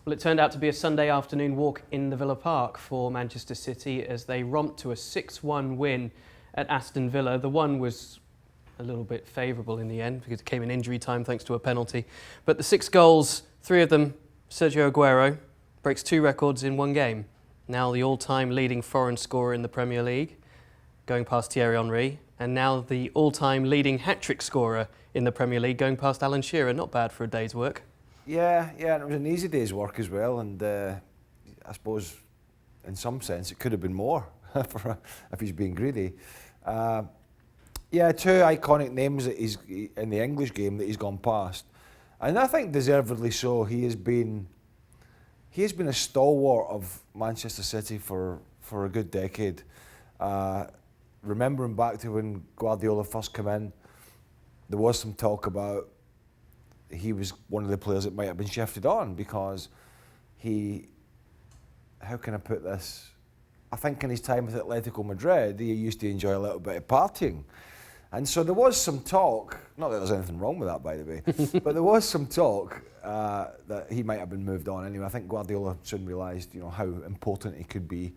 Well, it turned out to be a Sunday afternoon walk in the Villa Park for Manchester City as they romped to a 6-1 win at Aston Villa. The one was a little bit favourable in the end because it came in injury time thanks to a penalty. But the 6 goals, 3 of them Sergio Aguero, breaks 2 records in one game. Now the all-time leading foreign scorer in the Premier League, going past Thierry Henry, and now the all-time leading hat-trick scorer in the Premier League, going past Alan Shearer. Not bad for a day's work. Yeah, and it was an easy day's work as well, and I suppose in some sense it could have been more if he's being greedy. Yeah, 2 iconic names that he's in the English game that he's gone past, and I think deservedly so. He has been a stalwart of Manchester City for a good decade. Remembering back to when Guardiola first came in, there was some talk about he was one of the players that might have been shifted on because how can I put this? I think in his time with Atletico Madrid, he used to enjoy a little bit of partying. And so there was some talk, not that there's anything wrong with that, by the way, but there was some talk that he might have been moved on anyway. I think Guardiola soon realised, how important he could be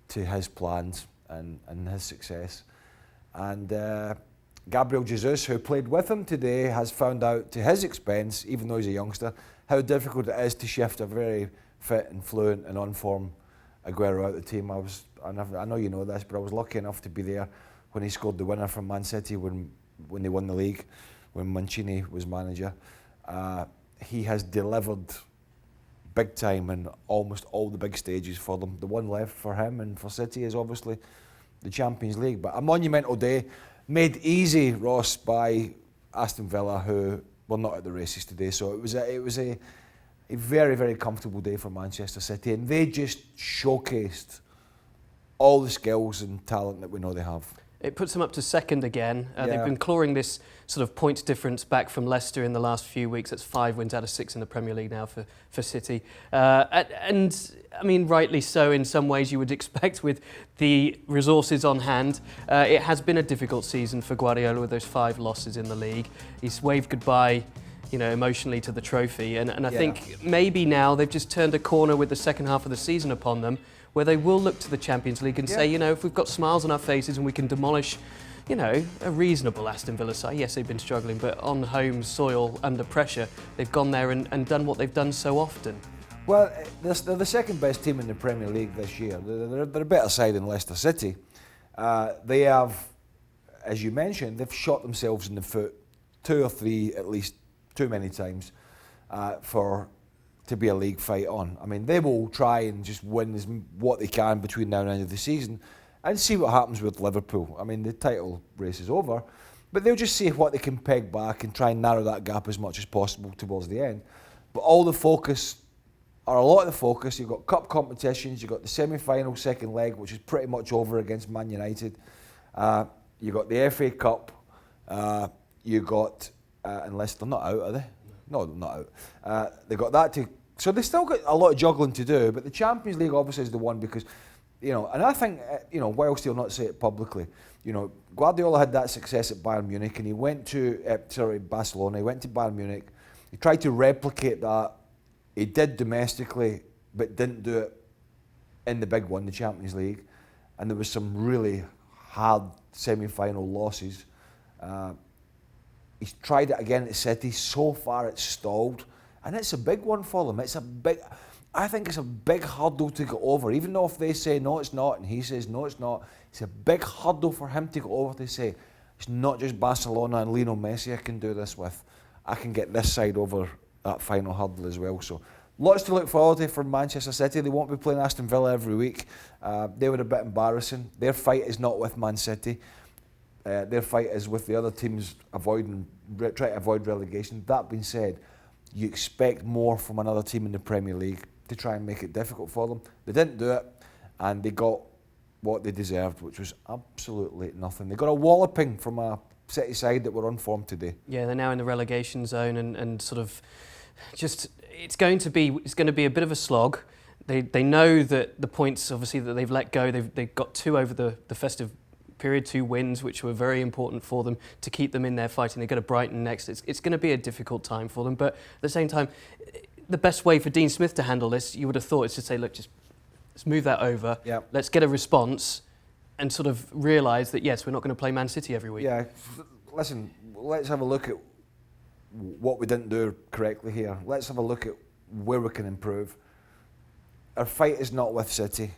to his plans and his success. And Gabriel Jesus, who played with him today, has found out to his expense, even though he's a youngster, how difficult it is to shift a very fit and fluent and on-form Aguero out of the team. I know you know this, but I was lucky enough to be there when he scored the winner from Man City when they won the league, when Mancini was manager. He has delivered big time in almost all the big stages for them. The one left for him and for City is obviously the Champions League. But a monumental day, made easy, Ross, by Aston Villa, who were not at the races today. So it was a very, very comfortable day for Manchester City, and they just showcased all the skills and talent that we know they have. It puts them up to second again. They've been clawing this sort of points difference back from Leicester in the last few weeks. That's 5 wins out of 6 in the Premier League now for City. And I mean, rightly so in some ways you would expect with the resources on hand. It has been a difficult season for Guardiola with those 5 losses in the league. He's waved goodbye, emotionally to the trophy. And I think maybe now they've just turned a corner with the second half of the season upon them, where they will look to the Champions League and say, if we've got smiles on our faces and we can demolish, a reasonable Aston Villa side. Yes, they've been struggling, but on home soil, under pressure, they've gone there and done what they've done so often. Well, they're the second best team in the Premier League this year. They're a better side than Leicester City. They have, as you mentioned, they've shot themselves in the foot 2 or 3 at least, too many times, to be a league fight on. I mean, they will try and just win what they can between now and the end of the season and see what happens with Liverpool. I mean, the title race is over, but they'll just see what they can peg back and try and narrow that gap as much as possible towards the end. But a lot of the focus, you've got cup competitions, you've got the semi-final second leg, which is pretty much over against Man United. You've got the FA Cup, you've got, unless they're not out, are they? No, they're not out. They've got that to... So they've still got a lot of juggling to do, but the Champions League obviously is the one because, and I think, whilst he'll not say it publicly, Guardiola had that success at Bayern Munich and he went to, Barcelona, he went to Bayern Munich, he tried to replicate that. He did domestically, but didn't do it in the big one, the Champions League, and there was some really hard semi-final losses. He's tried it again at City. So far, it's stalled, and it's a big one for them. I think it's a big hurdle to get over. Even though if they say no, it's not, and he says no, it's not, it's a big hurdle for him to get over. To say it's not just Barcelona and Lionel Messi I can do this with. I can get this side over that final hurdle as well. So lots to look forward to for Manchester City. They won't be playing Aston Villa every week. They were a bit embarrassing. Their fight is not with Man City. Their fight is with the other teams trying to avoid relegation. That being said, you expect more from another team in the Premier League to try and make it difficult for them. They didn't do it, and they got what they deserved, which was absolutely nothing. They got a walloping from a City side that were on form today. Yeah, they're now in the relegation zone and sort of just it's going to be a bit of a slog. They know that the points obviously that they've let go. They've got 2 over the festive period, 2 wins, which were very important for them to keep them in there fighting. They go to Brighton next. It's going to be a difficult time for them, but at the same time, the best way for Dean Smith to handle this, you would have thought, is to say, look, just let's move that over. Yep. Let's get a response and sort of realise that, yes, we're not going to play Man City every week. Yeah, listen, let's have a look at what we didn't do correctly here. Let's have a look at where we can improve. Our fight is not with City,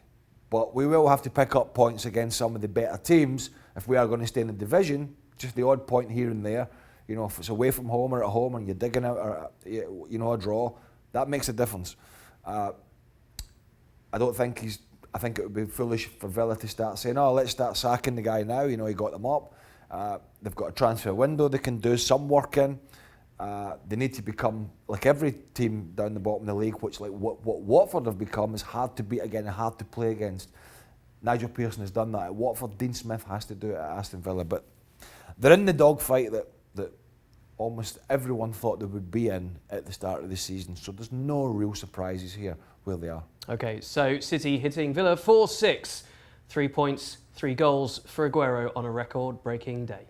but we will have to pick up points against some of the better teams if we are going to stay in the division. Just the odd point here and there. You know, if it's away from home or at home and you're digging out a draw, that makes a difference. I think it would be foolish for Villa to start saying, oh, let's start sacking the guy now. You know, he got them up. They've got a transfer window they can do some work in. They need to become, like every team down the bottom of the league, which like what Watford have become, is hard to beat again and hard to play against. Nigel Pearson has done that at Watford. Dean Smith has to do it at Aston Villa. But they're in the dogfight that almost everyone thought they would be in at the start of the season. So there's no real surprises here where they are. OK, so City hitting Villa 4-6. 3 points, 3 goals for Aguero on a record-breaking day.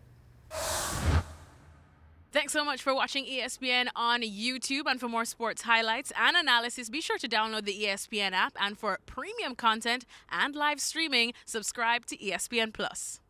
Thanks so much for watching ESPN on YouTube. And for more sports highlights and analysis, be sure to download the ESPN app. And for premium content and live streaming, subscribe to ESPN+.